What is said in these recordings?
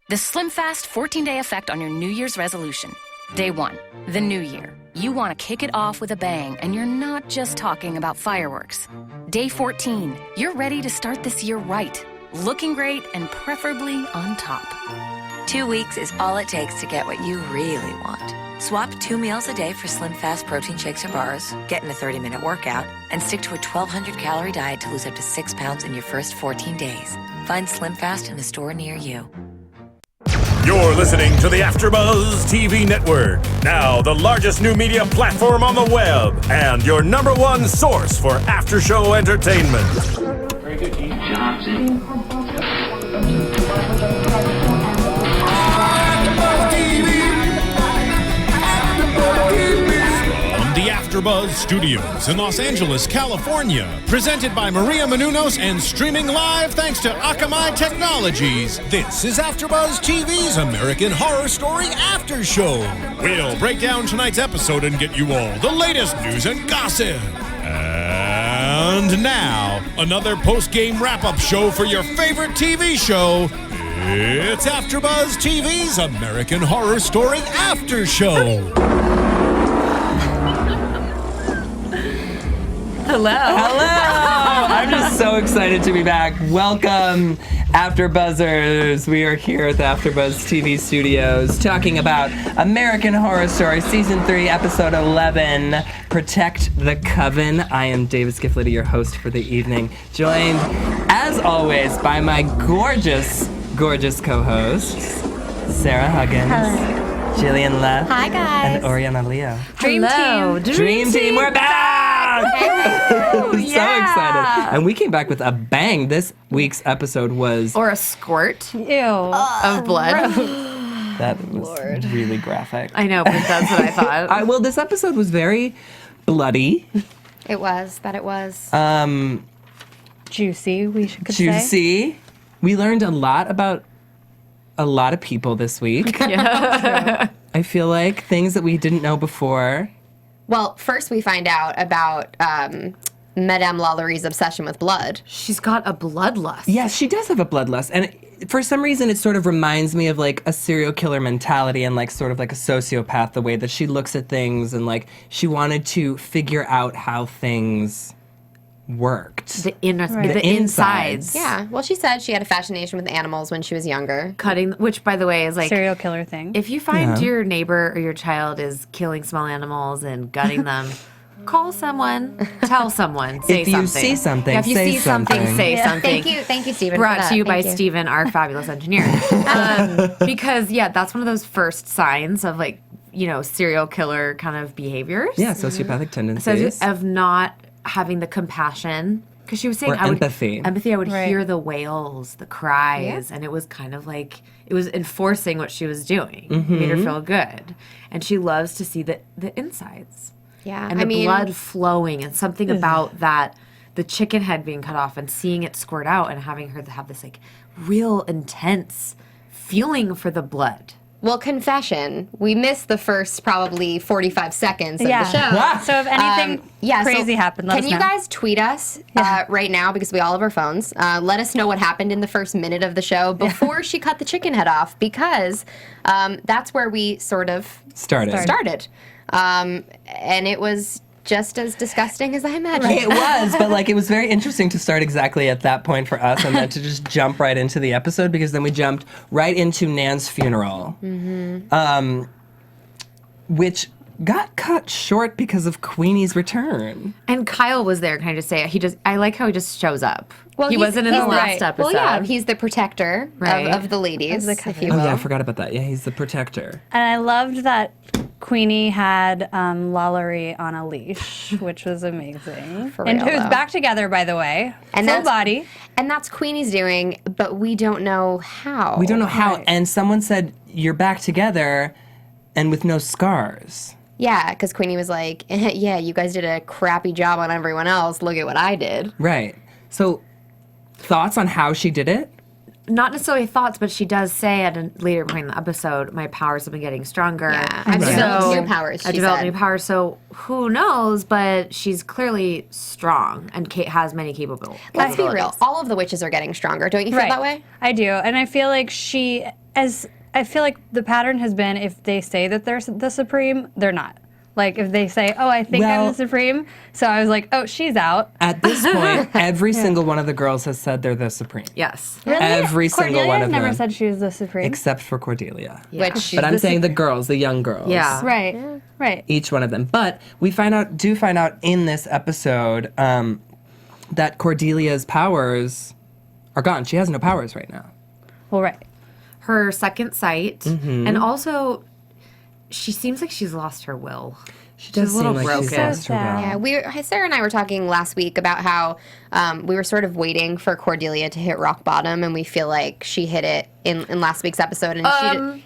The Slim Fast 14-day effect on your New Year's resolution. Day 1, the new year. You want to kick it off with a bang, and you're not just talking about fireworks. Day 14, you're ready to start this year right, looking great and preferably on top. 2 weeks is all it takes to get what you really want. Swap 2 meals a day for Slim Fast protein shakes or bars, get in a 30-minute workout, and stick to a 1,200-calorie diet to lose up to 6 pounds in your first 14 days. Find Slim Fast in a store near you. You're listening to the AfterBuzz TV Network, now the largest new media platform on the web, and your #1 source for after-show entertainment. Very good, Keith Johnson. The AfterBuzz Studios in Los Angeles, California. Presented by Maria Menounos and streaming live thanks to Akamai Technologies. This is AfterBuzz TV's American Horror Story After Show. We'll break down tonight's episode and get you all the latest news and gossip. And now, another post-game wrap-up show for your favorite TV show. It's AfterBuzz TV's American Horror Story After Show. Hello. I'm just so excited to be back. Welcome, AfterBuzzers. We are here at the AfterBuzz TV studios talking about American Horror Story Season 3, Episode 11, Protect the Coven. I am David Schifilliti, your host for the evening, joined, as always, by my gorgeous co-hosts, Sarah Huggins. Hello. Jillian Leff. Hi, guys. And Oriana Leo. Dream team. We're back! So Yeah. excited. And we came back with a bang. This week's episode was... Or a squirt Ew. of blood. That was really graphic. I know, but that's what I thought. Well, this episode was very bloody. It was. Juicy, we could say. Juicy. We learned a lot about a lot of people this week. Yeah. I feel like things that we didn't know before. Well, first we find out about Madame Lalaurie obsession with blood. She's got a bloodlust. Yes, she does have a bloodlust. And for some reason, it sort of reminds me of like a serial killer mentality and like sort of like a sociopath, the way that she looks at things and like she wanted to figure out how things worked. The insides. Yeah. Well, she said she had a fascination with animals when she was younger. Cutting, which by the way is like serial killer thing. If you find your neighbor or your child is killing small animals and gutting them, call someone, tell someone, say If you see something, yeah, if you say see something, say something. Thank you, Stephen. Brought to you by Stephen, our fabulous engineer. Because that's one of those first signs of like, serial killer kind of behaviors. Yeah, sociopathic tendencies. Of not having the compassion. Because she was saying empathy. I would hear the wails, the cries, and it was kind of like, it was enforcing what she was doing. It made her feel good. And she loves to see the insides. Yeah. And the blood flowing and something about that, the chicken head being cut off and seeing it squirt out and having her have this like real intense feeling for the blood. Well, confession, we missed the first probably 45 seconds of the show. So if anything crazy happened, let us know. Can you guys tweet us right now, because we all have our phones, let us know what happened in the first minute of the show before she cut the chicken head off, because that's where we sort of started. And it was just as disgusting as I imagined. It was, but like it was very interesting to start exactly at that point for us and then to just jump right into the episode, because then we jumped right into Nan's funeral, which got cut short because of Queenie's return. And Kyle was there, can I just say, I like how he just shows up. Well, he wasn't in the last episode. Well, yeah, he's the protector of the ladies, if you will. Oh yeah, I forgot about that. Yeah, he's the protector. And I loved that Queenie had Lalaurie on a leash, which was amazing. And who's back together, by the way. And full body. And that's Queenie's doing, but we don't know how. We don't know how. And someone said, you're back together and with no scars. Yeah, because Queenie was like, yeah, you guys did a crappy job on everyone else. Look at what I did. Right. So, thoughts on how she did it? Not necessarily thoughts, but she does say at a later point in the episode, my powers have been getting stronger. Yeah, I've developed new powers, I developed new powers, so who knows, but she's clearly strong and has many capabilities. Let's be real. All of the witches are getting stronger. Don't you feel that way? I do. And I feel like she as I feel like the pattern has been, if they say that they're the Supreme, they're not. Like, if they say, oh, I think I'm the Supreme. So I was like, oh, she's out. At this point, every single one of the girls has said they're the Supreme. Yes. Really? Every single one of them. never said she was the Supreme. Except for Cordelia. Yeah. But I'm saying the girls, the young girls. Yeah. Right. Right. Each one of them. But we find out in this episode that Cordelia's powers are gone. She has no powers right now. Well, right. Her second sight, and also she seems like she's lost her will. She does a little seem like she's broken. lost her will. Yeah, Sarah and I were talking last week about how we were sort of waiting for Cordelia to hit rock bottom, and we feel like she hit it in last week's episode. And she did.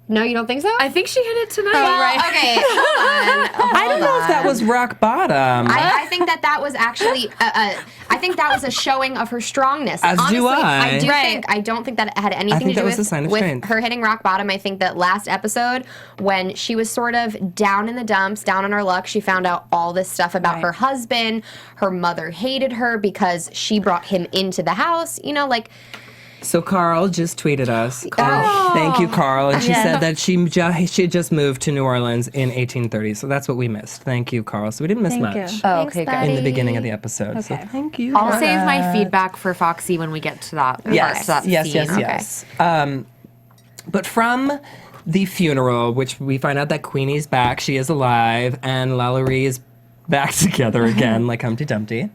No, you don't think so? I think she hit it tonight. Well, okay, hold on. I don't know if that was rock bottom. I think that was actually I think that was a showing of her strongness. As Honestly, do I. I don't think that it had anything think to that do was a sign of with strength. her hitting rock bottom. I think that last episode, when she was sort of down in the dumps, down on her luck, she found out all this stuff about her husband. Her mother hated her because she brought him into the house. You know, like. So Carl just tweeted us. Thank you, Carl. And she said that she just moved to New Orleans in 1830. So that's what we missed. Thank you, Carl. So we didn't miss much Oh, okay, good. in the beginning of the episode. So thank you. I'll save my feedback for Foxy when we get to that part. Yes, to that scene. yes. But from the funeral, which we find out that Queenie's back, she is alive, and Lalaurie is back together again, like Humpty Dumpty.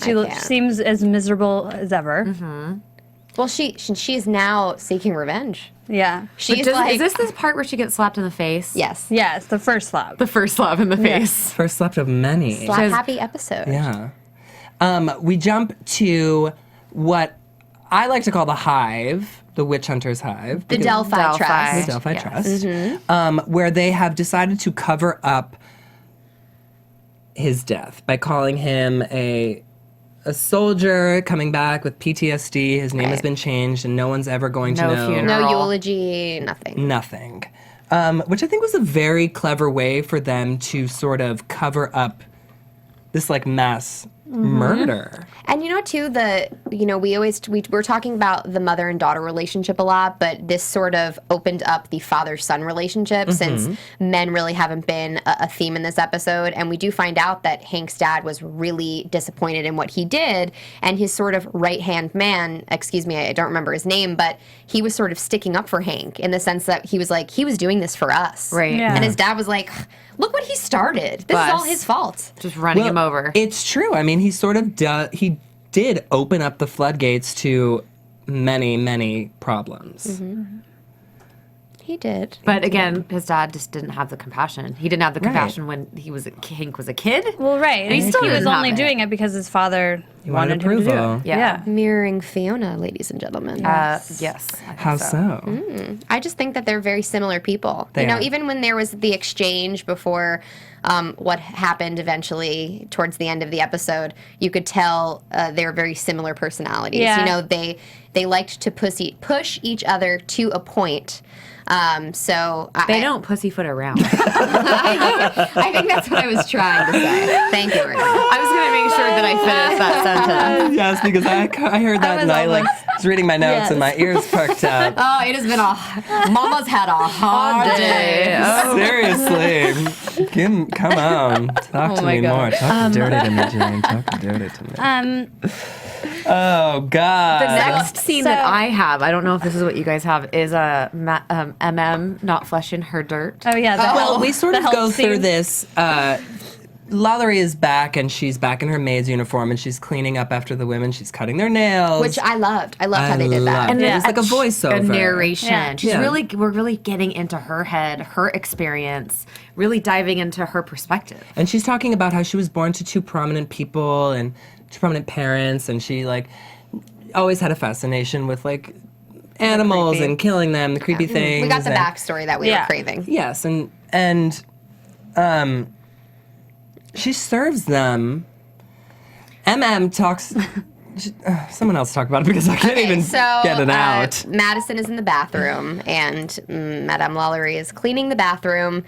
She seems as miserable as ever. Mm-hmm. Well, she is now seeking revenge. Yeah. She's is this the part where she gets slapped in the face? Yes. Yes, the first slap. The first slap in the face. First slap of many. Slap happy episode. Yeah. We jump to what I like to call the hive, the witch hunter's hive. The Delphi Trust. The Delphi Trust. Where they have decided to cover up his death by calling him a soldier coming back with PTSD. His name has been changed, and no one's ever going to know. Funeral. No eulogy, nothing. Nothing. Which I think was a very clever way for them to sort of cover up this like mass murder. And you know, too, we're talking about the mother and daughter relationship a lot, but this sort of opened up the father-son relationship since men really haven't been a theme in this episode. And we do find out that Hank's dad was really disappointed in what he did, and his sort of right-hand man, excuse me, I don't remember his name, but he was sort of sticking up for Hank in the sense that he was like, he was doing this for us. Right. Yeah. And his dad was like, look what he started. This is all his fault. Just running him over. It's true. I mean, he sort of he did open up the floodgates to many, many problems. He did. But again, his dad just didn't have the compassion. He didn't have the compassion when Hank was a kid. Well, right. And he still he was didn't only have it. doing it because his father wanted him to do approval. it. Yeah. Mirroring Fiona, ladies and gentlemen. Yes. I think How so? I just think that they're very similar people. They are. Even when there was the exchange before what happened eventually towards the end of the episode, you could tell they're very similar personalities. Yeah. They liked to push each other to a point. So they don't pussyfoot around. I think that's what I was trying to say. Thank you, Oriana. I was going to make sure that I finished that sentence. Yes, because I heard that and I was reading my notes and my ears perked up. Oh, it has been Mama's had a hard day. Seriously. Come on. Talk to me more. Talk dirty to me, Jillian. Talk dirty to me. Oh, God. The next scene that I have, I don't know if this is what you guys have, is MM not flesh in her dirt. Oh, yeah. Well, we sort of help go through scene. this. Lalaurie is back, and she's back in her maid's uniform, and she's cleaning up after the women. She's cutting their nails. Which I loved. I loved how they did that. And it was like a voiceover. A narration. Yeah. We're really getting into her head, her experience, really diving into her perspective. And she's talking about how she was born to two prominent people and two prominent parents, and she always had a fascination with animals and killing them, the creepy things. We got the backstory that we were craving. Yes, and she serves them. talks. Someone else talk about it because I can't even get it out. Madison is in the bathroom, and Madame Lalaurie is cleaning the bathroom.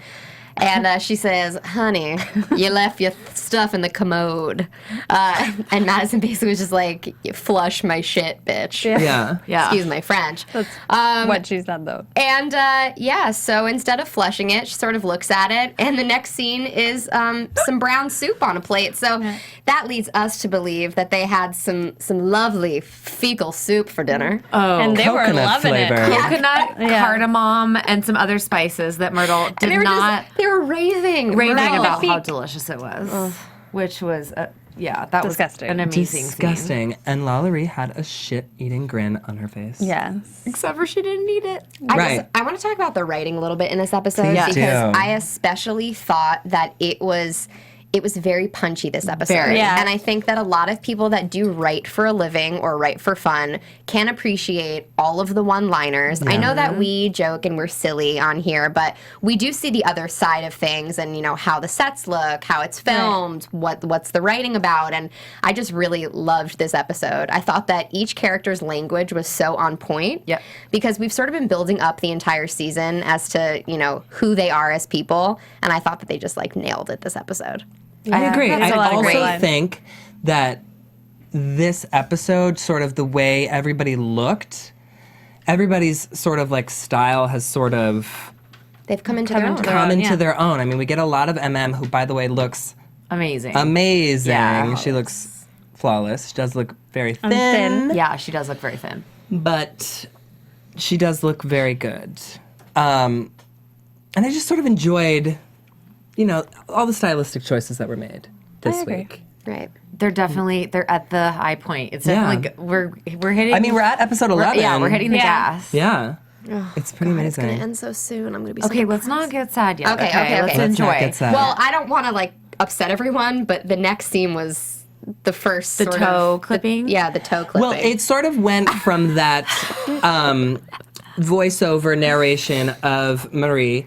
And she says, honey, you left your stuff in the commode. And Madison basically was just like, flush my shit, bitch. Yeah. Excuse my French. That's what she said, though. And so instead of flushing it, she sort of looks at it. And the next scene is some brown soup on a plate. So that leads us to believe that they had some lovely fecal soup for dinner. Oh, and they were coconut loving flavor. it. coconut, cardamom, and some other spices that Myrtle did not They were raving about how delicious it was, which was that disgusting. was an amazing Disgusting. And Lalaurie had a shit-eating grin on her face. Yes. Except for she didn't eat it. Right. I want to talk about the writing a little bit in this episode Please because do. I especially thought that it was very punchy this episode. Very. Yeah. And I think that a lot of people that do write for a living or write for fun can appreciate all of the one-liners. I know that we joke and we're silly on here, but we do see the other side of things and, you know, how the sets look, how it's filmed, what's the writing about. And I just really loved this episode. I thought that each character's language was so on point. Yep. Because we've sort of been building up the entire season as to, you know, who they are as people. And I thought that they just, like, nailed it this episode. I agree. That's a I lot of great also lines. think that this episode, sort of the way everybody looked, everybody's sort of like style has sort of They've come into their own. come into their own. I mean, we get a lot of MM who, by the way, looks Amazing. amazing. Yeah. She looks flawless. She does look very thin, thin. Yeah, she does look very thin. but she does look very good. And I just sort of enjoyed, you know, all the stylistic choices that were made this agree. week. Right. They're at the high point. It's Yeah. definitely we're hitting. I mean, we're at episode 11. we're hitting the Yeah. gas. Yeah. It's pretty It's amazing. gonna end so soon. I'm gonna be so Okay, let's not get sad yet. Okay, okay, Let's okay. Let's not enjoy. get sad. Well, I don't want to like upset everyone, but the next scene was the first The sort toe of, clipping? the toe clipping. Well, it sort of went from that voiceover narration of Marie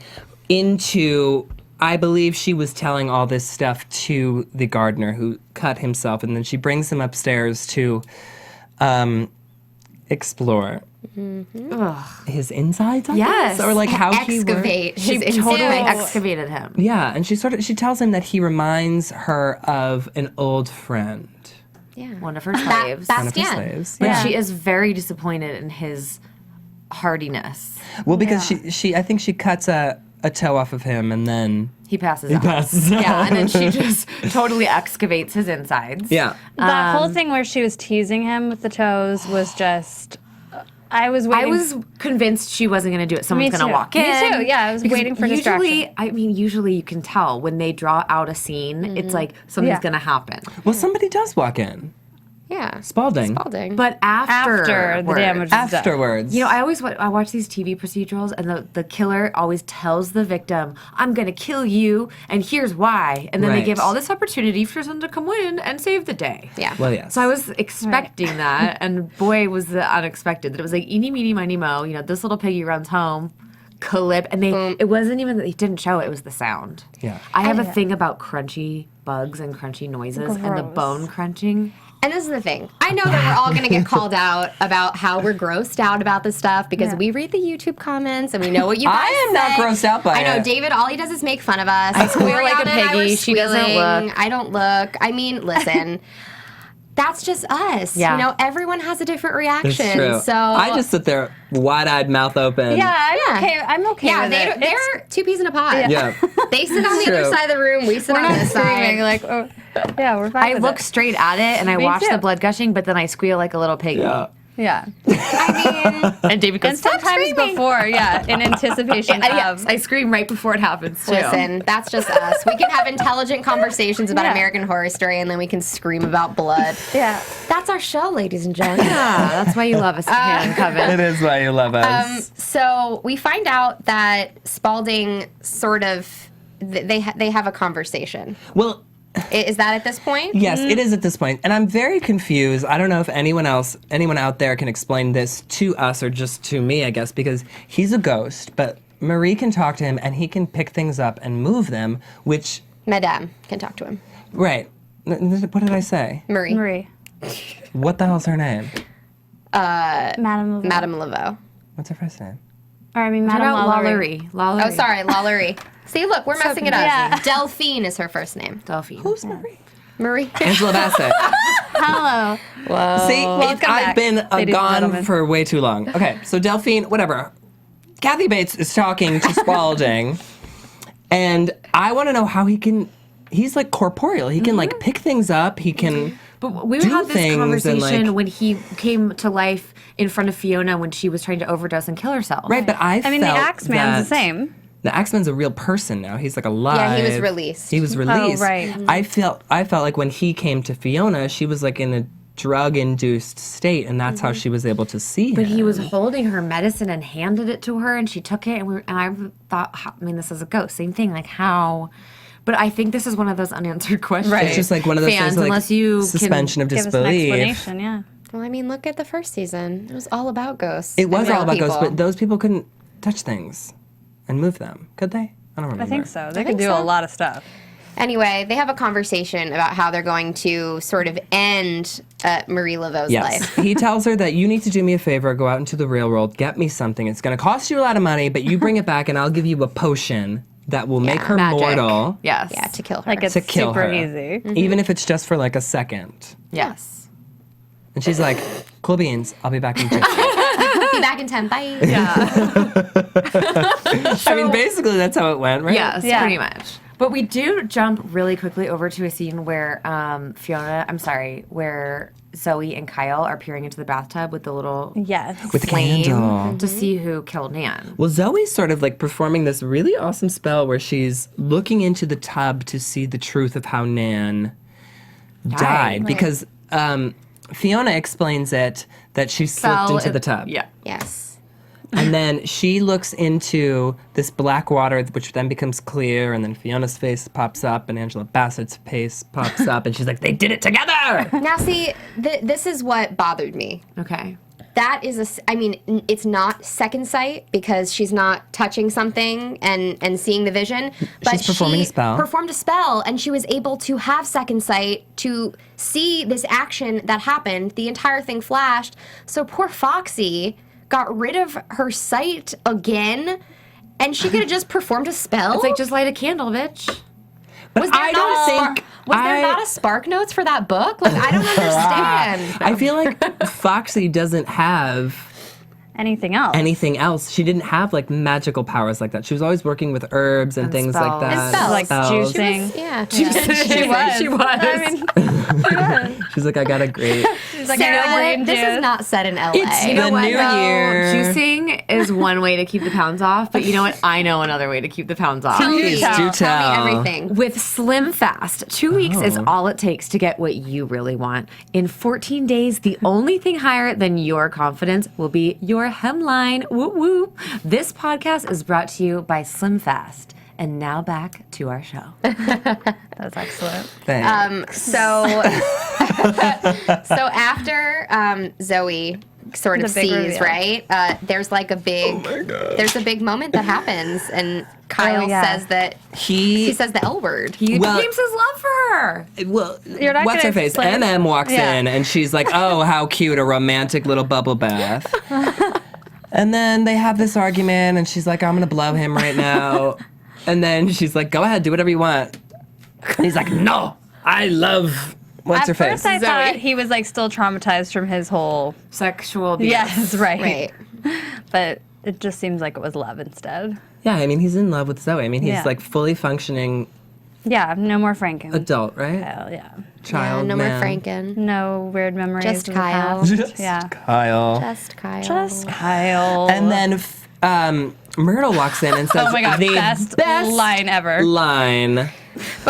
into, I believe she was telling all this stuff to the gardener who cut himself, and then she brings him upstairs to explore his insides, I Yes. guess? Or like how he works. excavate She his totally insides. excavated him. Yeah, and she tells him that he reminds her of an old friend. One of her slaves. One of his Bastien. slaves. But Yeah. she is very disappointed in his hardiness. Well, because she I think she cuts a toe off of him and then He passes out. passes Yeah, and then she just totally excavates his insides. Yeah. That whole thing where she was teasing him with the toes was just. I was waiting. I was convinced she wasn't going to do it. Someone's Me going to too. walk in. Me too, yeah, I was Because waiting for usually, usually you can tell when they draw out a scene, it's like something's Yeah. going to happen. Well, somebody does walk in. Yeah. Spalding. But after the damage was done. Afterwards. You know, I watch these TV procedurals, and the killer always tells the victim, "I'm gonna kill you, and here's why." And then they Right. give all this opportunity for someone to come in and save the day. Yeah. Well, yes. So I was expecting that, and boy, was the unexpected. That it was like eeny, meeny, miny, mo. You know, this little piggy runs home. Clip, and it wasn't even that they didn't show it; it was the sound. Yeah. I have a thing about crunchy bugs and crunchy noises, and the Gross. bone crunching. And this is the thing. I know that we're all going to get called out about how we're grossed out about this stuff because we read the YouTube comments and we know what you guys I am not say. grossed out by I know it. David, all he does is make fun of us. I squeal like a Oriana and I were piggy. She doesn't squealing. look. I don't look. I mean, listen. That's just us. Yeah. You know, everyone has a different reaction. It's true. So I just sit there, wide-eyed, mouth open. Yeah, I'm Yeah. okay. I'm okay yeah, with it. they're two peas in a pod. Yeah. They sit on the True. other side of the room. We sit We're on not this screaming side. like, oh, yeah, we're fine. I with look it. straight at it, and I Me watch too. the blood gushing, but then I squeal like a little piggy. Yeah. Yeah. And David goes, And "Stop sometimes screaming." before, yeah, in anticipation Yes, of. I scream right before it happens too. Listen, that's just us. We can have intelligent conversations about Yeah. American Horror Story, and then we can scream about blood. Yeah. That's our show, ladies and gentlemen. Yeah, that's why you love us here in Coven. It is why you love us. So we find out that Spalding sort of they have a conversation. Well, Is that at this point? yes, it is at this point. And I'm very confused. I don't know if anyone out there can explain this to us or just to me, I guess, because he's a ghost, but Marie can talk to him and he can pick things up and move them, which, Madame can talk to him. right. What did I say? Marie. Marie. What the hell's her name? Madame Laveau. Madame Laveau. What's her first name? Or I mean, What Madame about Lalaurie. Lalaurie? Oh, sorry, Lalaurie. See, look, we're messing it up. Yeah. Delphine is her first name. Delphine. Who's Marie? Marie. Angela Bassett. Hello. See, let's come I've back, been ladies and gone gentlemen. for way too long. Okay, so Delphine, whatever. Kathy Bates is talking to Spalding, and I want to know how he's like corporeal. He can like pick things up. He can. But we do had this things and, conversation like- when he came to life in front of Fiona when she was trying to overdose and kill herself. Right, but I I mean, the felt Axeman's the that- same. The Axeman's a real person now. He's like alive. Yeah, he was released. He was released. right. I felt like when he came to Fiona, she was like in a drug-induced state, and that's how she was able to see him. But he was holding her medicine and handed it to her, and she took it, and I thought, I mean, this is a ghost. Same thing, like how. But I think this is one of those unanswered questions. Right. It's just like one of those Fans, things like unless you suspension of Give us an disbelief. explanation, yeah. Well, I mean, look at the first season. It was all about ghosts. It was and all real about ghosts, people. but those people couldn't touch things and move them, could they? I don't remember. I think so. They think could do so. a lot of stuff. Anyway, they have a conversation about how they're going to sort of end Marie Laveau's Yes. life. He tells her that you need to do me a favor, go out into the real world, get me something. It's going to cost you a lot of money, but you bring it back and I'll give you a potion that will make her Magic. mortal, Yes. Yeah, to kill her. Like it's to kill super her. easy. Even if it's just for like a second. Yes. And she's like, cool beans, I'll be back in 10. Be back in 10. Bye. I mean, basically that's how it went, right? Yes, Yeah. pretty much. But we do jump really quickly over to a scene where where Zoe and Kyle are peering into the bathtub with the little Yes. With the flame candle. to see who killed Nan. Well, Zoe's sort of like performing this really awesome spell where she's looking into the tub to see the truth of how Nan died. Because Fiona explains it that she slipped into the tub. Yeah. Yes. And then she looks into this black water, which then becomes clear, and then Fiona's face pops up, and Angela Bassett's face pops up, and she's like, they did it together! Now, see, this is what bothered me. Okay. That is it's not second sight because she's not touching something and seeing the vision. But She's performing a spell. She performed a spell, and she was able to have second sight to see this action that happened. The entire thing flashed. So poor Foxy got rid of her sight again, and she could have just performed a spell. It's like, just light a candle, bitch. Was there I not don't a think spark? Was there I- not a spark notes for that book? Like, I don't understand. I feel like Foxy doesn't have Anything else? anything else. She didn't have like magical powers like that. She was always working with herbs and things like spells. that. And spells. Like Spells. juicing. Yeah. She was. I mean, She's like, I got a great. she's like, Sarah, I know brain this juice. is not set in LA. It's You know the what, new though? year. Juicing is one way to keep the pounds off, but you know what? I know another way to keep the pounds off. Please do Tell tell. me everything. With Slim Fast, 2 weeks is Oh. all it takes to get what you really want. In 14 days, the only thing higher than your confidence will be your hemline. Whoop whoop. This podcast is brought to you by Slim Fast. And now back to our show. That's excellent. Thanks. So after Zoe sort of The big sees, reveal. right? There's like a big, there's a big moment that happens, and Kyle yeah. says that he says the L word. He Well- claims his love for her. Well, You're not what's her gonna face? explain- MM walks Yeah. in and she's like, "Oh, how cute! A romantic little bubble bath." And then they have this argument, and she's like, "I'm gonna blow him right now." And then she's like, "Go ahead, do whatever you want." And he's like, "No, I love." What's her At face? first, I thought he was like still traumatized from his whole. Sexual abuse. Yes, right. Right. But it just seems like it was love instead. Yeah, I mean, he's in love with Zoe. I mean, he's Yeah. like fully functioning Yeah, no more Franken. adult, right? Kyle, yeah. Child, no man. more Franken. No weird memories. Just of the Kyle. past. Just Yeah. Kyle. Just Kyle. Just Kyle. And then Myrtle walks in and says, oh my god, the best line ever. line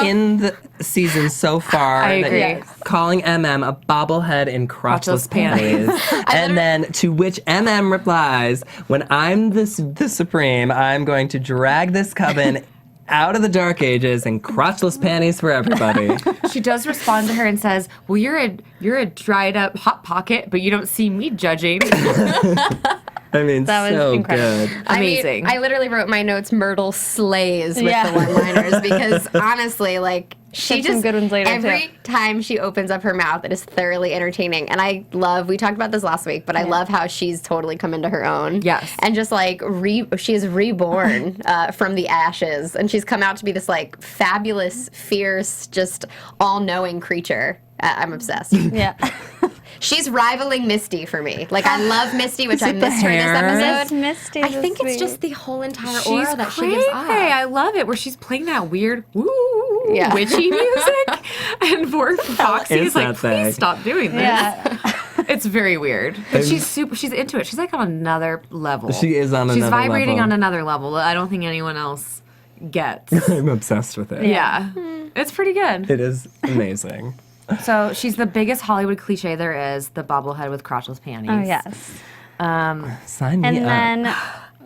in the season so far. I that agree. you're Yes. Calling MM a bobblehead in crotchless Crotchless panties. panties. And then to which MM replies, when I'm the Supreme, I'm going to drag this coven out of the Dark Ages and crotchless panties for everybody. She does respond to her and says, "Well, you're a dried up hot pocket, but you don't see me judging." I mean, That was so incredible. good. Amazing. I literally wrote my notes, Myrtle slays with the one-liners because honestly, like, she Got some just, good ones later, every too. time she opens up her mouth, it is thoroughly entertaining. And I love, we talked about this last week, but I love how she's totally come into her own. Yes. And just like, she is reborn from the ashes. And she's come out to be this like fabulous, fierce, just all-knowing creature. I'm obsessed. Yeah. She's rivaling Misty for me. Like, I love Misty, which I it the missed her this hair? episode. Miss Misty I this think it's week. just the whole entire She's aura that cray she gives off. cray. I love it, where she's playing that weird Yeah. witchy music, and poor Foxy is is like, that thing? please stop doing this. Yeah. It's very weird, but she's into it. She's like on another level. She is on She's another vibrating level. on another level that I don't think anyone else gets. I'm obsessed with it. Yeah, it's pretty good. It is amazing. So she's the biggest Hollywood cliche there is, the bobblehead with crotchless panties. Oh, yes. Sign me And up.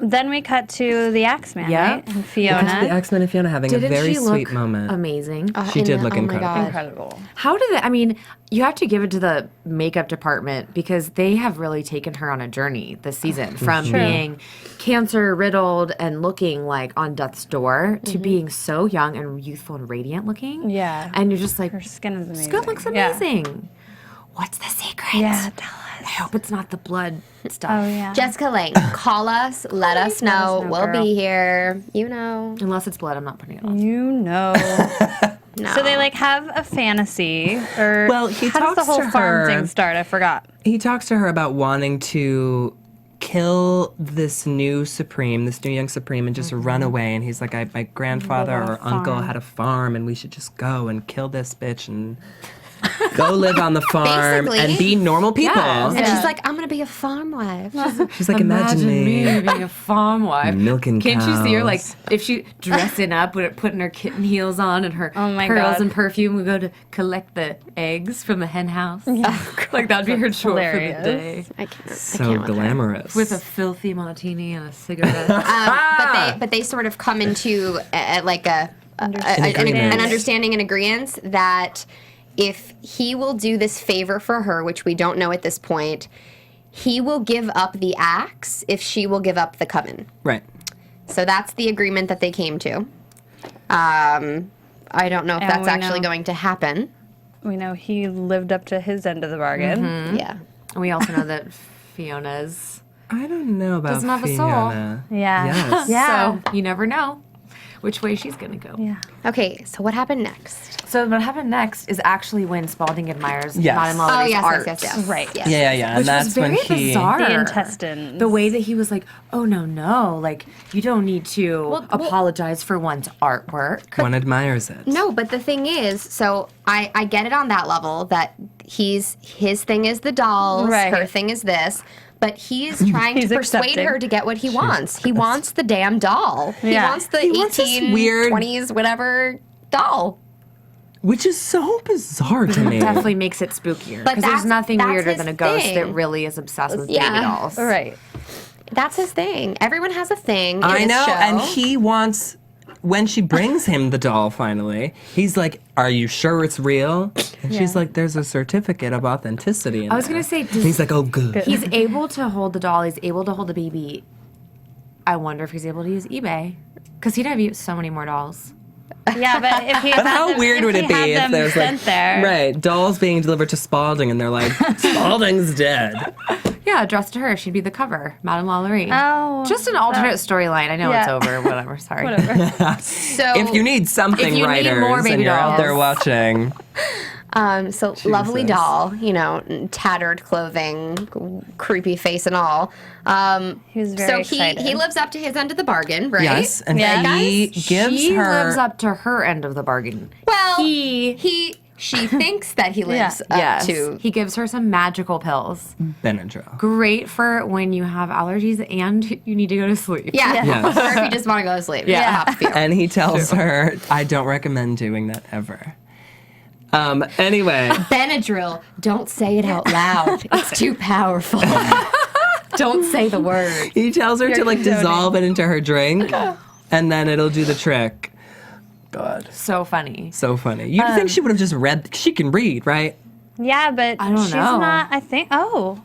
then we cut to the Axeman, Yep. right? And Fiona. The X-Men and Fiona having Didn't a very she look sweet moment. amazing? She did look oh my incredible. God. Incredible. How did it? I mean, you have to give it to the makeup department because they have really taken her on a journey this season from being cancer riddled and looking like on death's door to being so young and youthful and radiant looking. Yeah. And you're just like, Her skin is amazing. skin looks Yeah. amazing. What's the secret? Yeah, tell us. I hope it's not the blood stuff. Oh, yeah. Jessica Lange, call us, let us know. know, We'll girl. be here. You know. Unless it's blood, I'm not putting it on. You know. No. So they like have a fantasy, or Well, he how does the talks whole to farm her- thing start? I forgot. He talks to her about wanting to kill this new Supreme, this new young Supreme, and just run away. And he's like, my grandfather Live on a or uncle farm. had a farm, and we should just go and kill this bitch and go live on the farm Basically. and be normal people. Yes. And Yeah. she's like, I'm going to be a farm wife. She's like, imagine me. being a farm wife. Milking Can't you see her like cows. if she dressing up with putting her kitten heels on and her Oh my pearls God. and perfume, we go to collect the eggs from the hen house. Like that'd be her chore for the hilarious. day. I can't. So glamorous. With a filthy martini and a cigarette. But they sort of come into like an agreement. understanding and agreement that if he will do this favor for her, which we don't know at this point, he will give up the axe if she will give up the coven. right. So that's the agreement that they came to. I don't know if And that's we actually know- going to happen. We know he lived up to his end of the bargain. Yeah. And we also know that Fiona's I don't know about Doesn't have a soul. Fiona. Yeah. Yes. Yeah. so you never know which way she's gonna go. Yeah. Okay, so what happened next? So what happened next is actually when Spalding admires Yes. Not-in-Law art. Right. Yes. Yeah. And Which that's was very when he. bizarre. The intestines. The way that he was like, oh, no, like, you don't need to apologize for one's artwork. One admires it. No, but the thing is, so I get it on that level that his thing is the dolls, Right. her thing is this, but he's trying He's to persuade accepting. her to get what he wants. He wants the damn doll. He Yeah. wants the He wants this 1820s whatever doll. Which is so bizarre to me. Definitely makes it spookier. But Because there's that's- nothing that's weirder his than a ghost that thing. really is obsessed with Yeah. baby dolls. Right. That's his thing. Everyone has a thing. In I this know, show. and he wants. When she brings him the doll finally, he's like, "Are you sure it's real?" And she's like, "There's a certificate of authenticity." In I was there." going to say, And he's like, "Oh, good." he's able to hold the doll. He's able to hold the baby. I wonder if he's able to use eBay. Because he'd have used so many more dolls. Yeah, but if he But had how them, weird would he it be had if them there's like sent there. right dolls being delivered to Spalding, and they're like, "Spalding's dead." Yeah, addressed to her. She'd be the cover. Madame Lalaurie. Oh. Just an alternate storyline. I know it's Yeah. over. Whatever. Sorry. Whatever. So If you need something, If you need writers, more baby and you're out there dolls. watching, So lovely Jesus. doll, tattered clothing, creepy face and all. He was very so excited. he lives up to his end of the bargain, right? yes, and Yeah. he gives she her. lives up to her end of the bargain. Well, He she thinks that he lives up yes. to. He gives her some magical pills. Benadryl. Great for when you have allergies and you need to go to sleep. Yeah, Yes. or if you just want to go to sleep. Yeah. Pop a few. And he tells her, "I don't recommend doing that ever." Anyway, Benadryl, don't say it out loud. It's too powerful. Don't say the word. he tells her to like dissolve it into her drink, and then it'll do the trick. God, So funny. so funny. You'd think she would have just read. She can read, right? Yeah, but I don't she's know. not. I think. Oh,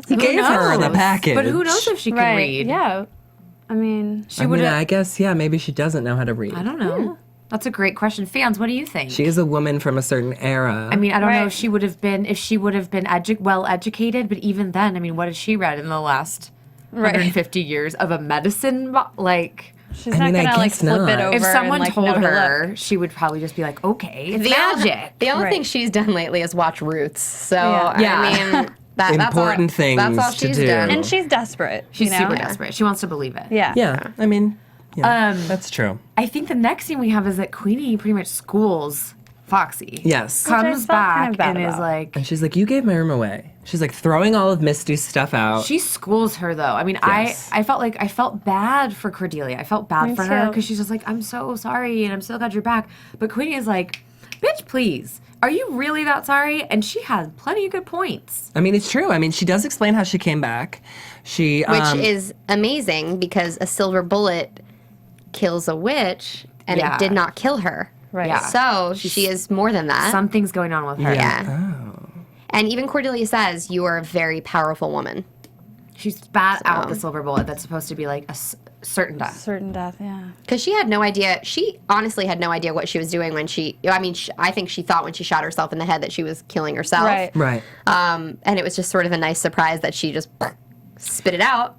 He gave her the package. But who knows if she can read? Yeah. I mean, I guess, maybe she doesn't know how to read. I don't know. That's a great question. Fans, what do you think? She is a woman from a certain era. I mean, I don't know if she would have been well educated, but even then, I mean, what has she read in the last 150 years of a medicine she's not gonna flip it over. If someone and, told know to her, look. she would probably just be like, "Okay, it's magic." The only thing she's done lately is watch Roots. So Yeah. I mean, Important things That's all to she's do. done. And she's desperate. She's you know? super desperate. She wants to believe it. Yeah. Yeah, I mean, that's true. I think the next thing we have is that Queenie pretty much schools Foxy. Yes. Comes felt kind back of bad and is about. like, And she's like, you gave my room away. She's like throwing all of Misty's stuff out. she schools her though. I mean, Yes. I felt bad for Cordelia. I felt bad Me for her too. because she's just like, I'm so sorry and I'm so glad you're back. But Queenie is like, bitch, please. Are you really that sorry? And she had plenty of good points. I mean, it's true. I mean, she does explain how she came back. She, Which is amazing because a silver bullet kills a witch and Yeah. it did not kill her. Right. Yeah. So she is more than that. Something's going on with her. Yeah. And even Cordelia says, you are a very powerful woman. She spat out the silver bullet that's supposed to be like a certain death. Certain death, yeah. Because she had no idea. She honestly had no idea what she was doing when I think she thought when she shot herself in the head that she was killing herself. Right. right. And it was just sort of a nice surprise that she just spit it out.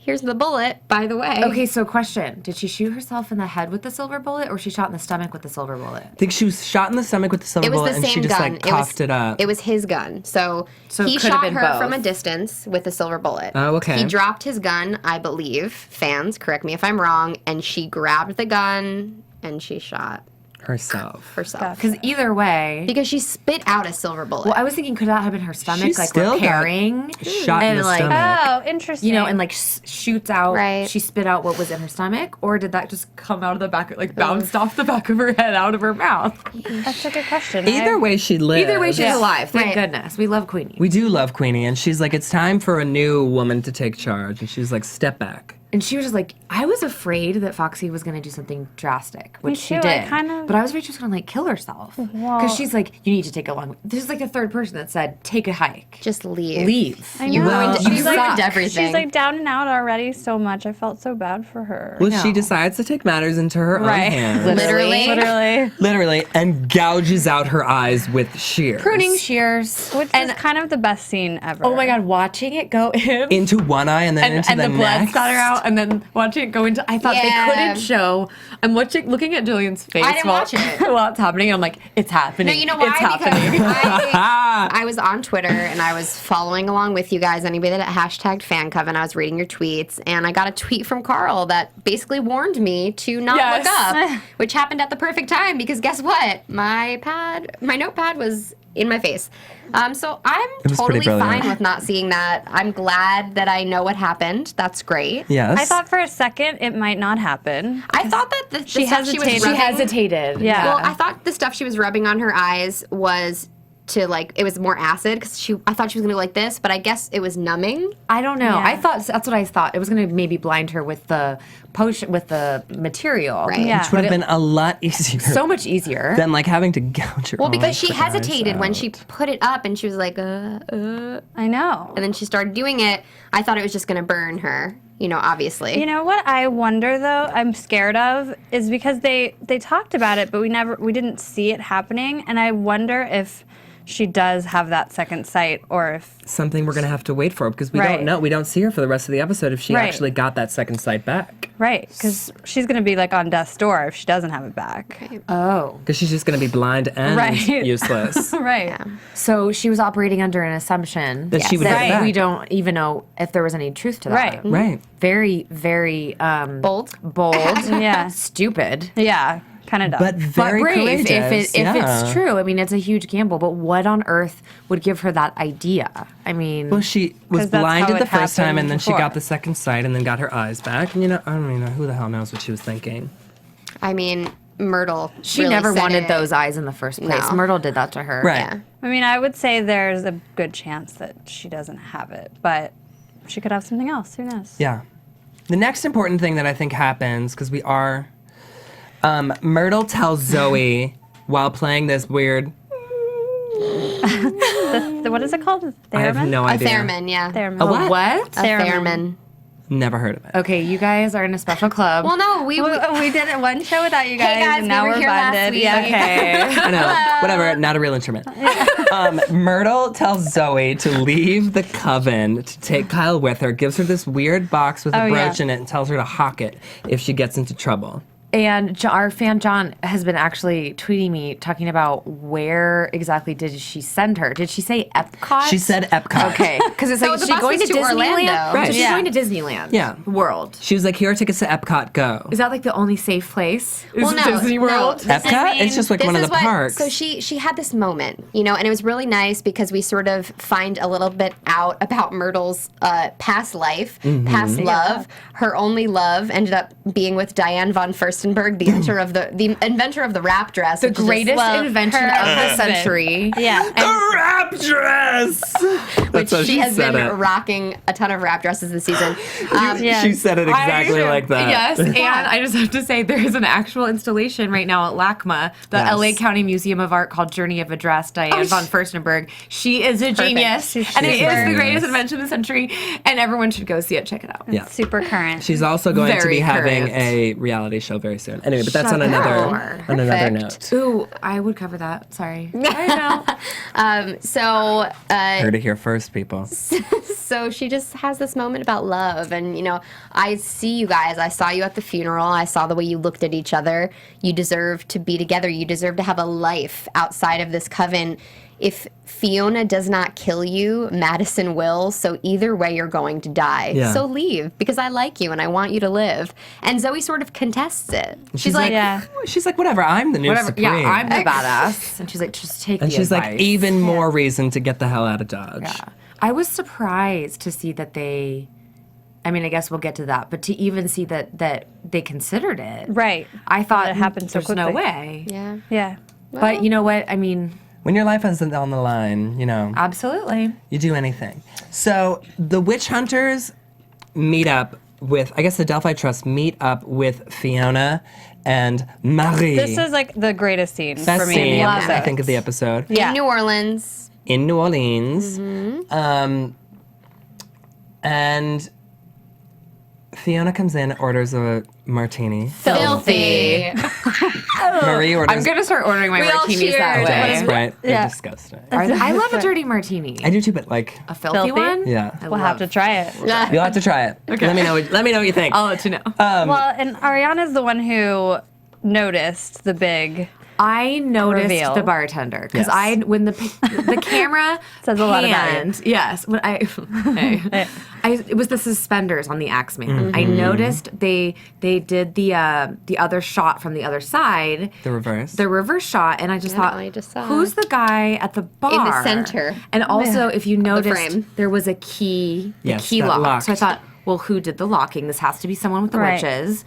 Here's the bullet, by the way. Okay, so question. Did she shoot herself in the head with the silver bullet or was she shot in the stomach with the silver bullet? I think she was shot in the stomach with the silver It was bullet the and same she just gun. like coughed it up. It was his gun. So it he could have shot been her both. from a distance with a silver bullet. Oh, okay. He dropped his gun, I believe. Fans, correct me if I'm wrong. And she grabbed the gun and she shot herself. herself. Because either way, Because she spit out a silver bullet. well, I was thinking, could that have been her stomach, She like still got repairing, shot in and the like, stomach. Oh, interesting. you know, and like shoots out. Right. She spit out what was in her stomach, or did that just come out of the back, like bounced off the back of her head out of her mouth? That's a good question. Either way, she lived. Either way, she's Yeah. alive. Thank Right. goodness. We love Queenie. We do love Queenie, and she's like, it's time for a new woman to take charge. And she's like, step back. And she was just like, I was afraid that Foxy was going to do something drastic, which she too, I did. kind of- But I was afraid she was going to like kill herself. Because she's like, you need to take a long. This is like the third person that said, take a hike. Just leave. Leave. I You know. ruined, you you ruined suck. everything. She's like down and out already so much. I felt so bad for her. Well, she decides to take matters into her own Right. hands. Literally. Literally, and gouges out her eyes with shears. Pruning shears. Which is kind of the best scene ever. Oh my God, watching it go in. Into one eye and then into and the the blood next. spatter out, and then watching it go into. I thought Yeah. they couldn't show. I'm looking at Jillian's face I didn't while, watch it. while it's happening. And I'm like, it's happening. No, you know why? It's happening. Because I was on Twitter and I was following along with you guys. Anybody that hashtagged fan Coven, I was reading your tweets, and I got a tweet from Carl that basically warned me to not Yes. look up, which happened at the perfect time because guess what? My notepad was in my face. So I'm was totally pretty brilliant. fine with not seeing that. I'm glad that I know what happened. That's great. Yes. I thought for a second it might not happen. I thought that the She stuff she was hesitated. She rubbing, hesitated. Yeah. Well, I thought the stuff she was rubbing on her eyes was to like it was more acid because I thought she was gonna go like this, but I guess it was numbing. I don't know. Yeah. I thought that's what I thought. It was going to maybe blind her with the potion, with the material. Right. Yeah. Which would have been a lot easier So much easier. than like having to gouge your Well, own because she freaking eyes hesitated when out. she put it up, and she was like, and I know. then she started doing it. I thought it was just gonna burn her. You know, obviously. You know what I wonder though, I'm scared of, is because they talked about it, but we didn't see it happening, and I wonder if she does have that second sight, or if Something we're gonna have to wait for because we Right. don't know. We don't see her for the rest of the episode if she Right. actually got that second sight back. right, because she's gonna be like on death's door if she doesn't have it back. Oh. Because she's just gonna be blind and Right. useless. Right. So she was operating under an assumption That she would that get it back. we don't even know if there was any truth to that. Right. Right. Very, very Bold. bold. Yeah. Stupid. Yeah. Kind of dumb. But very but brave courageous. if yeah. it's true. I mean, it's a huge gamble. But what on earth would give her that idea? I mean, Well, she was 'Cause that's blinded how the it first time, happened and then she before. got the second sight, and then got her eyes back. And I don't even know who the hell knows what she was thinking. I mean, Myrtle. she really never said wanted it. those eyes in the first place. No. Myrtle did that to her. Right. Yeah. I mean, I would say there's a good chance that she doesn't have it, but she could have something else. Who knows? Yeah. The next important thing that I think happens, because we are, Myrtle tells Zoe while playing this weird What is it called? Theremin? I have no A idea. theremin, yeah. Theremin. A what? What? A theremin. Never heard of it. Okay, you guys are in a special club. Well, no, we We did it one show without you guys, Hey, guys, and now we were we're here last bonded. week. Yeah. Okay. I know. Whatever. Not a real instrument. Myrtle tells Zoe to leave the Coven to take Kyle with her, gives her this weird box with a Oh, brooch yeah. in it, and tells her to hawk it if she gets into trouble. And our fan John has been actually tweeting me talking about where exactly did she send her? Did she say Epcot? She said Epcot. Okay, because it's So like, the is she bus going was to to Disneyland? Orlando. Right. So she's Yeah. going to Disneyland. Yeah. World. She was like, here are tickets to Epcot, go. Is that like the only safe place? Well, no, Disney World? no. Epcot? It's just like one of the parks. So she had this moment, you know, and it was really nice because we sort of find a little bit out about Myrtle's past life, Mm-hmm. past love. Her only love ended up being with Diane von Furstenberg, the inventor of the inventor of the wrap dress, The which is greatest Well, invention her of the husband. century. Yeah. The wrap dress! which That's how she has said been it. rocking a ton of wrap dresses this season. Yeah. She said it exactly like that. Yes, and I just have to say there is an actual installation right now at LACMA, the Yes. LA County Museum of Art called Journey of a Dress, Diane von Furstenberg. She is a genius, She's and it super is the genius. greatest invention of the century, and everyone should go see it. Check it out. Yeah. Super current. She's also going to Very be having current. a reality show very soon. Anyway, but that's Shut on another up. on another Perfect. note. Ooh, I would cover that. Sorry. I know. So Heard it here first, people. So she just has this moment about love. And, you know, I see you guys. I saw you at the funeral. I saw the way you looked at each other. You deserve to be together. You deserve to have a life outside of this coven. If Fiona does not kill you, Madison will. So either way, you're going to die. Yeah. So leave because I like you and I want you to live. And Zoe sort of contests it. She's like, yeah. She's like, whatever, I'm the new Whatever. Supreme. Yeah, I'm the badass. And she's like, just take and the she's advice. like, even more reason to get the hell out of Dodge. Yeah. I was surprised to see that they. I mean, I guess we'll get to that, but to even see that they considered it, Right. I thought That it happened so there's no quickly. way. yeah. Yeah. But you know what? I mean, When your life is on the line, you know, absolutely. you do anything. So the witch hunters meet up with, I guess the Delphi Trust meet up with Fiona and Marie. This is like the greatest scene Best for me in scene, the I episode. think, of the episode. Yeah. In New Orleans. In New Orleans. And Fiona comes in, orders a martini. Filthy. Marie orders. I'm gonna start ordering my We all martinis that cheered. way. What is- right? Yeah. They're disgusting. I love a dirty martini. I do too, but like, A filthy, Filthy? one? yeah. I We'll have to try it. You'll have to try it. Let me know. Let me know what you think. I'll let you know. Well, and Ariana's the one who noticed the big. I noticed Reveal. the bartender because Yes. when the camera Says a lot about you. panned, yes, when it was the suspenders on the Axeman. I noticed they did the other shot from the other side, The reverse. the reverse shot, and I just thought, I just saw. who's the guy at the bar center. And also, if you noticed, frame. there was a key, the Yes, key that lock. locked. So I thought, well, who did the locking? This has to be someone with the Right. witches.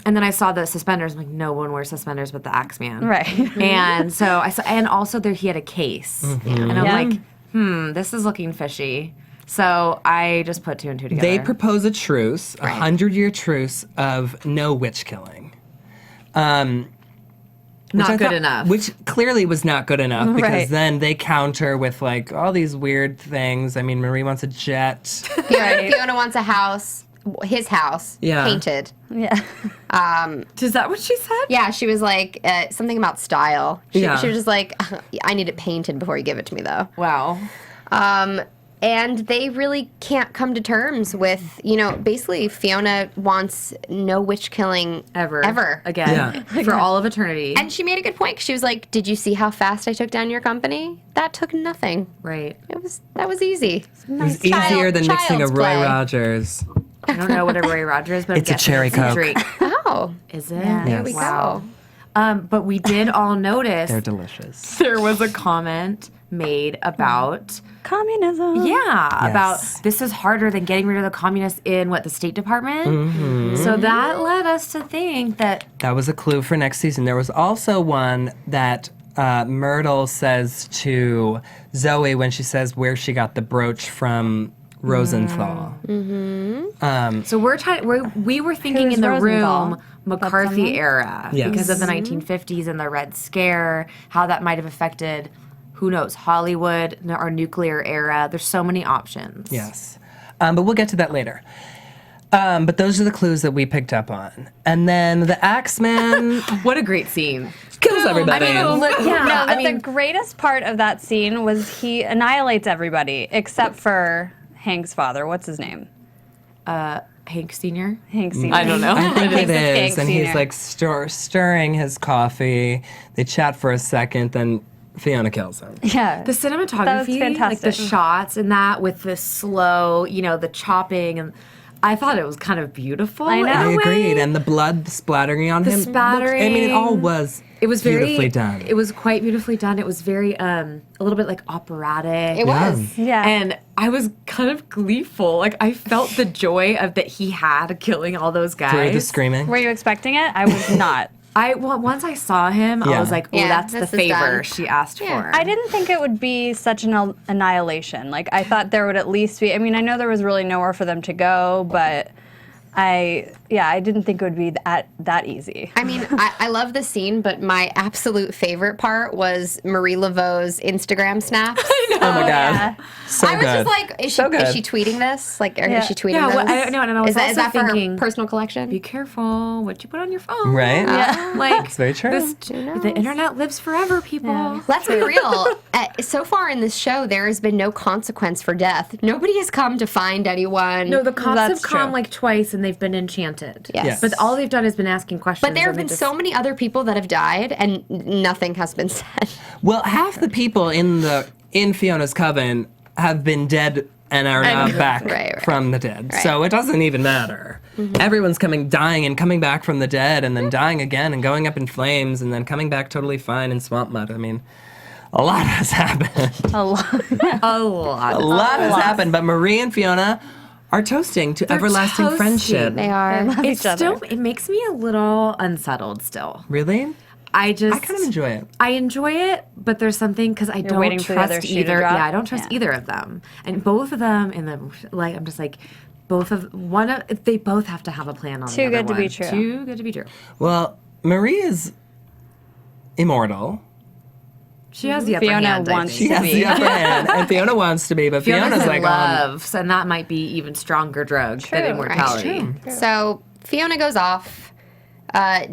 And then I saw the suspenders. I'm like, no one wears suspenders but the Axeman. Right. And so I saw, and also there he had a case, and I'm Yeah. like, this is looking fishy. So I just put two and two together. They propose a truce, a 100-year truce of no witch killing. Not good enough. Which clearly was not good enough because Right. then they counter with like all these weird things. I mean, Marie wants a jet. Fiona wants a house, his house, Yeah. painted. Yeah. Is that what she said? Yeah, she was like something about style. Yeah. She was just like, I need it painted before you give it to me, though. Wow. And they really can't come to terms with, you know, basically Fiona wants no witch killing Ever. Again. Yeah. For all of eternity. And she made a good point. 'Cause she was like, "Did you see how fast I took down your company? That took nothing. right. That was easy. It was easier than mixing a child's Roy play. Rogers. I don't know what a Roy Rogers is, but I'm It's a guessing cherry it's Coke. drink. Oh, Is it? Yeah. there we Wow. go. But we did all notice They're delicious. there was a comment made about Communism. about this is harder than getting rid of the communists in the State Department. Mm-hmm. So that led us to think that That was a clue for next season. There was also one that Myrtle says to Zoe when she says where she got the brooch from Rosenthal. so we were thinking Who's in the Rosenthal? room McCarthy someone? era Yes. because of the 1950s and the Red Scare, how that might have affected who knows, Hollywood, our nuclear era. There's so many options. Yes. But we'll get to that later. But those are the clues that we picked up on. And then the Axeman What a great scene. kills everybody. The greatest part of that scene was he annihilates everybody except for Hank's father. What's his name? Hank Sr.? Hank Sr. I don't know. I think it is. Hank And Sr. he's like stirring his coffee. They chat for a second, then Fiona kills him. Yeah. The cinematography, That was fantastic. like the shots in that with the slow, the chopping, and I thought it was kind of beautiful. I know. in a I agreed. way. And the blood splattering on him. Splattering. It all was beautifully done. It was quite beautifully done. It was very, a little bit like operatic. It was. Yeah. And I was kind of gleeful. Like, I felt the joy of that he had killing all those guys. Through the screaming. Were you expecting it? I was not. Once I saw him, I Yeah. was like, oh, Yeah, that's this the is favor done. she asked for. I didn't think it would be such an annihilation. Like, I thought there would at least be, I mean, I know there was really nowhere for them to go, but I didn't think it would be that easy. I mean, I love the scene, but my absolute favorite part was Marie Laveau's Instagram snaps. Oh my God. yeah. So I was good. just like, is good. she tweeting this? Like, Yeah. is she tweeting Yeah, this? well, I don't know, and I was is that, also is that for thinking- her personal collection? Be careful what you put on your phone. Right? Yeah. Like, It's very true. The internet lives forever, people. Let's be real. So far in this show, there has been no consequence for death. Nobody has come to find anyone. No, the cops That's have come true. like twice and they've been enchanted. Yes. But all they've done is been asking questions. But there have and they been just- so many other people that have died, and nothing has been said. Well, half the people in Fiona's coven have been dead and are now back Right. from the dead. So it doesn't even matter. Everyone's dying and coming back from the dead and then dying again and going up in flames and then coming back totally fine in swamp mud. I mean, a lot has happened. A lot. A lot. A lot has happened, but Marie and Fiona are toasting to everlasting toasting. friendship. They are. They love It's each other. still, it makes me a little unsettled still. Really? I I kind of enjoy it. I enjoy it, but there's something because I don't waiting for the other trust shoe to either. drop? Yeah, I don't trust Yeah. either of them, and both of them in the like. I'm just like, they both have to have a plan on. Too the other good to be one. true. Too good to be true. Well, Marie is immortal. She has the upper Fiona hand. wants She to has be. the upper hand, and Fiona wants to be, but Fiona's in like, love, and that might be even stronger drug than True. immortality. So Fiona goes off.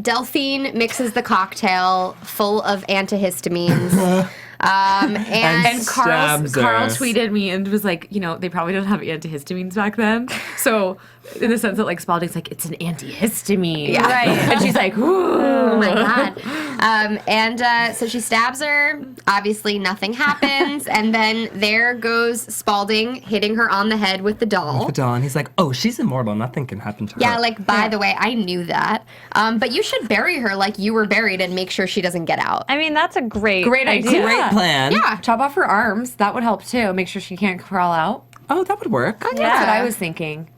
Delphine mixes the cocktail full of antihistamines. And Carl stabs her. tweeted me and was like, they probably don't have antihistamines back then. So, in the sense that, like, Spalding's like, it's an antihistamine. Yeah. Right. And she's like, ooh. Oh my God. So she stabs her. Obviously, nothing happens. And then there goes Spalding hitting her on the head with the doll. the doll, and he's like, oh, she's immortal. Nothing can happen to her. Yeah, like, by the way, I knew that. But you should bury her like you were buried and make sure she doesn't get out. I mean, that's a great idea. Great plan. Yeah. Chop off her arms. That would help, too. Make sure she can't crawl out. Oh, that would work. That's what I was thinking.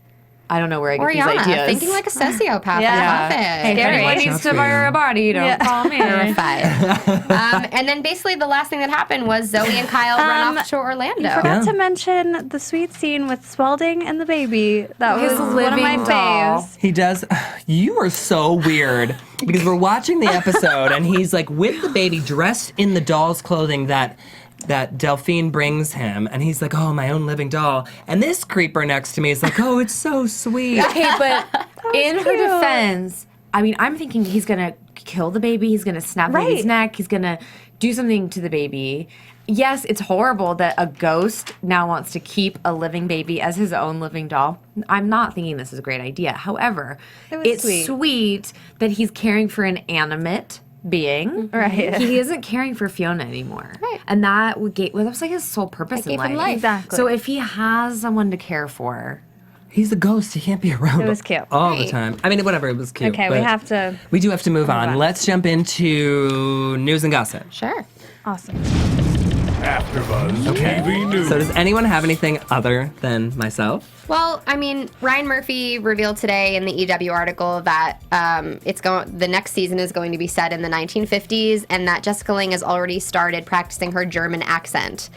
I don't know where I get Oriana, these ideas. thinking like a sociopath. Yeah. I love it. Hey, if Scary. anyone needs to buy a body, don't call me. Terrified. And then basically the last thing that happened was Zoe and Kyle run off to Orlando. You forgot to mention the sweet scene with Spalding and the baby. That His was one of my living doll. faves. He does. You are so weird because we're watching the episode and he's like with the baby dressed in the doll's clothing that Delphine brings him, and he's like, oh, my own living doll. And this creeper next to me is like, oh, it's so sweet. Okay, but in her defense, I mean, I'm thinking he's going to kill the baby. He's going to snap the baby's neck. He's going to do something to the baby. Yes, it's horrible that a ghost now wants to keep a living baby as his own living doll. I'm not thinking this is a great idea. However, it's sweet that he's caring for an animate being. Right. He isn't caring for Fiona anymore. Right. And that was like his sole purpose in gave life. him life. Exactly. So if he has someone to care for, He's a ghost. He can't be around It was cute. all the Right. time. I mean, whatever. It was cute. Okay, we but have to. We do have to move on. on. Let's jump into news and gossip. Sure. Awesome. AfterBuzz TV News. So does anyone have anything other than myself? Well, I mean, Ryan Murphy revealed today in the EW article that the next season is going to be set in the 1950s, and that Jessica Lange has already started practicing her German accent.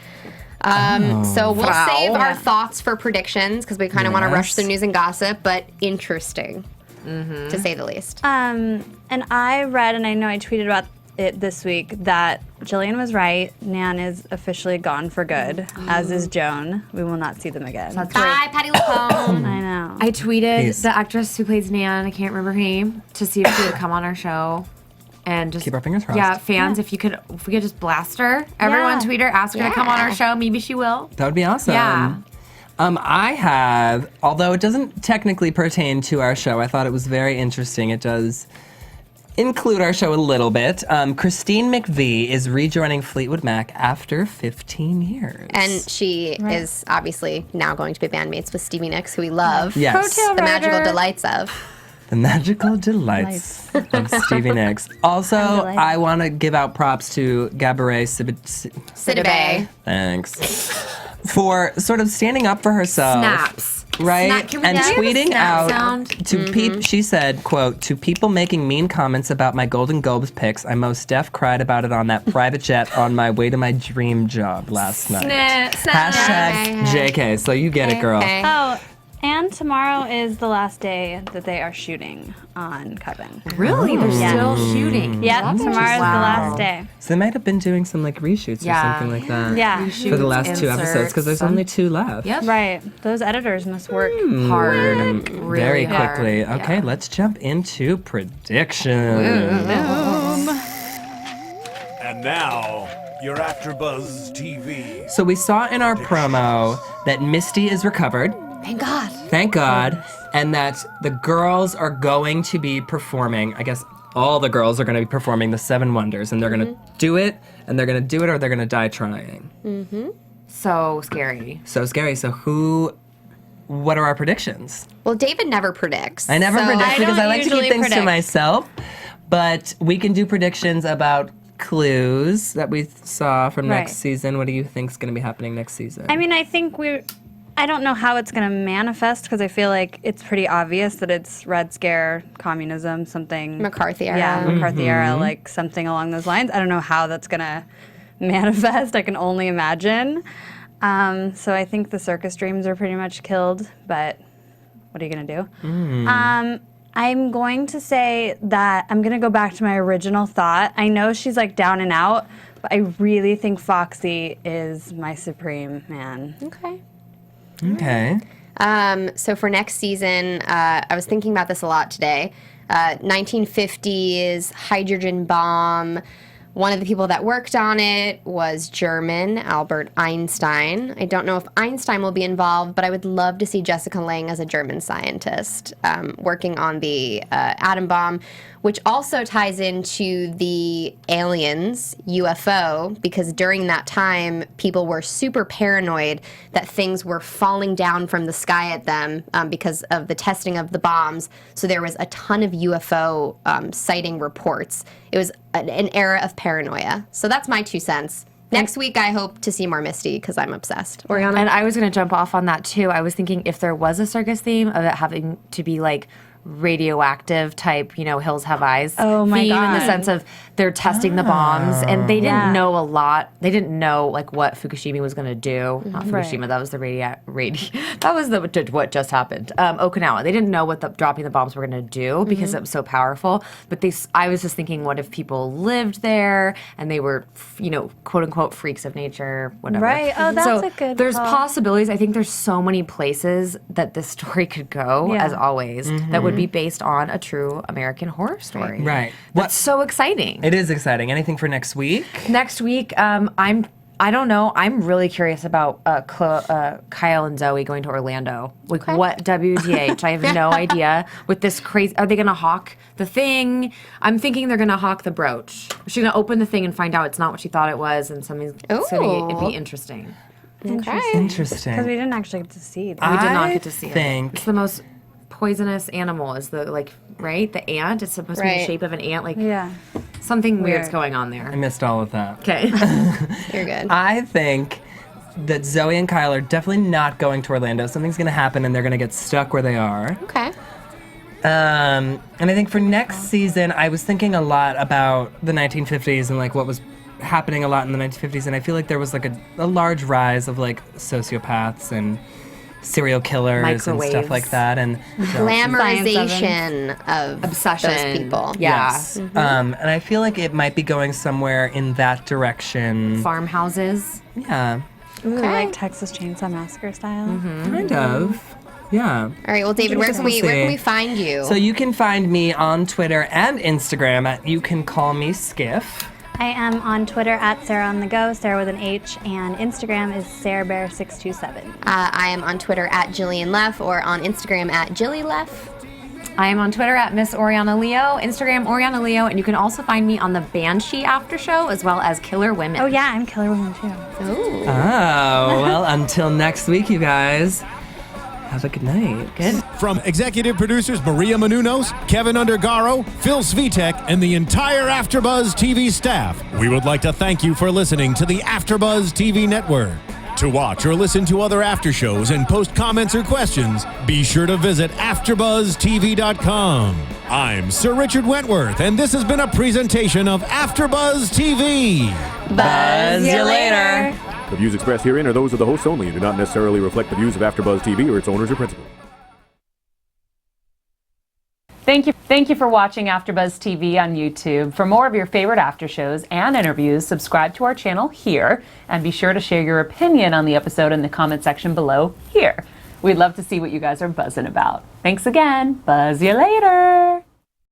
So we'll save our thoughts for predictions because we kind of want to rush through news and gossip, but interesting to say the least. And I read, and I know I tweeted it this week that Jillian was right. Nan is officially gone for good, as is Joan. We will not see them again. That's Bye, right. Patty LuPone. I know. I tweeted Peace. the actress who plays Nan, I can't remember her name, to see if she would come on our show. And just Keep our fingers crossed. Yeah, fans, if we could just blast her. Everyone tweet her, ask her to come on our show. Maybe she will. That would be awesome. Yeah. I have, although it doesn't technically pertain to our show, I thought it was very interesting. It does include our show a little bit. Christine McVie is rejoining Fleetwood Mac after 15 years. And she is obviously now going to be bandmates with Stevie Nicks, who we love. Yes. The magical delights of. The magical delights of Stevie Nicks. Also, I want to give out props to Gabourey Sidibe. Thanks. For sort of standing up for herself. Snaps. Right? Snap. Can we And do the tweeting snap out sound? to she said, quote, "To people making mean comments about my Golden Globes picks, I most def cried about it on that private jet on my way to my dream job last night." Hashtag JK. So you get it, girl. Oh, and tomorrow is the last day that they are shooting on Coven. Really? They're still shooting. Yep, tomorrow's the last day. So they might have been doing some like reshoots or something like that. Yeah. For the last 2 episodes, because there's only 2 left. Yep. Right. Those editors must work Hard. Very hard. quickly. Okay, let's jump into predictions. And now, your AfterBuzz TV. So we saw in our promo that Misty is recovered. Thank God. Thank God. And that the girls are going to be performing, I guess all the girls are going to be performing the 7 Wonders, and they're going to do it, and they're going to do it, or they're going to die trying. So scary. So scary. So what are our predictions? Well, David never predicts. I never predict I because don't I like to keep usually things to predict. myself. But we can do predictions about clues that we saw from next Right. season. What do you think is going to be happening next season? I mean, I don't know how it's going to manifest because I feel like it's pretty obvious that it's Red Scare, communism, something. McCarthy era. Yeah, McCarthy era, like something along those lines. I don't know how that's going to manifest. I can only imagine. So I think the circus dreams are pretty much killed, but what are you going to do? I'm going to say that I'm going to go back to my original thought. I know she's like down and out, but I really think Foxy is my supreme man. Okay. Okay. So for next season, I was thinking about this a lot today. 1950s hydrogen bomb. One of the people that worked on it was German, Albert Einstein. I don't know if Einstein will be involved, but I would love to see Jessica Lange as a German scientist working on the atom bomb, which also ties into the aliens, UFO, because during that time, people were super paranoid that things were falling down from the sky at them because of the testing of the bombs. So there was a ton of UFO sighting reports. It was an era of paranoia. So that's my 2 cents. Next week, I hope to see more Misty because I'm obsessed. Oriana? And I was going to jump off on that too. I was thinking if there was a circus theme of it having to be like radioactive type, Hills Have Eyes Oh my theme in the God. sense of they're testing the bombs and they didn't know a lot. They didn't know like what Fukushima was going to do. Not Fukushima, that was the that was what just happened. Okinawa. They didn't know what the dropping the bombs were going to do because it was so powerful. But I was just thinking, what if people lived there and they were, quote unquote freaks of nature, whatever. Right. Oh, that's so a good there's call. possibilities. I think there's so many places that this story could go, as always, that would be based on a true American horror story. Right. That's so exciting. It is exciting. Anything for next week? Next week, I don't know. I'm really curious about Kyle and Zoe going to Orlando. Like what WGH? I have no idea. With this crazy, are they going to hawk the thing? I'm thinking they're going to hawk the brooch. She's going to open the thing and find out it's not what she thought it was, and something's it'd be interesting. Interesting. Because we didn't actually get to see that. We did not get to see think- it. It's the most poisonous animal. Is the right? The ant. It's supposed to be the shape of an ant. Like something weird's going on there. I missed all of that. Okay. You're good. I think that Zoe and Kyle are definitely not going to Orlando. Something's going to happen and they're going to get stuck where they are. Okay. And I think for next season, I was thinking a lot about the 1950s and like what was happening a lot in the 1950s. And I feel like there was like a large rise of like sociopaths and serial killers and stuff Microwaves. like that, and Glamorization of Obsession. those people. Yes. and I feel like it might be going somewhere in that direction. Farmhouses. Yeah, Ooh, like Texas Chainsaw Massacre style. kind of. Yeah. All right, well, David, where can we find you? So you can find me on Twitter and Instagram at You Can Call Me Skiff. I am on Twitter at Sarah on the Go, Sarah with an H, and Instagram is SarahBear627. I am on Twitter at Jillian Leff or on Instagram at Jilly Leff. I am on Twitter at Miss Oriana Leo, Instagram Oriana Leo, and you can also find me on the Banshee After Show as well as Killer Women. Oh yeah, I'm Killer Woman too. Ooh. Oh, well, until next week, you guys. Have a good night. Good. From executive producers Maria Menounos, Kevin Undergaro, Phil Svitek, and the entire AfterBuzz TV staff, we would like to thank you for listening to the AfterBuzz TV network. To watch or listen to other after shows and post comments or questions, be sure to visit AfterBuzzTV.com. I'm Sir Richard Wentworth, and this has been a presentation of AfterBuzz TV. Buzz you later. The views expressed herein are those of the hosts only and do not necessarily reflect the views of AfterBuzz TV or its owners or principals. Thank you for watching AfterBuzz TV on YouTube. For more of your favorite after shows and interviews, subscribe to our channel here, and be sure to share your opinion on the episode in the comment section below here. We'd love to see what you guys are buzzing about. Thanks again. Buzz you later.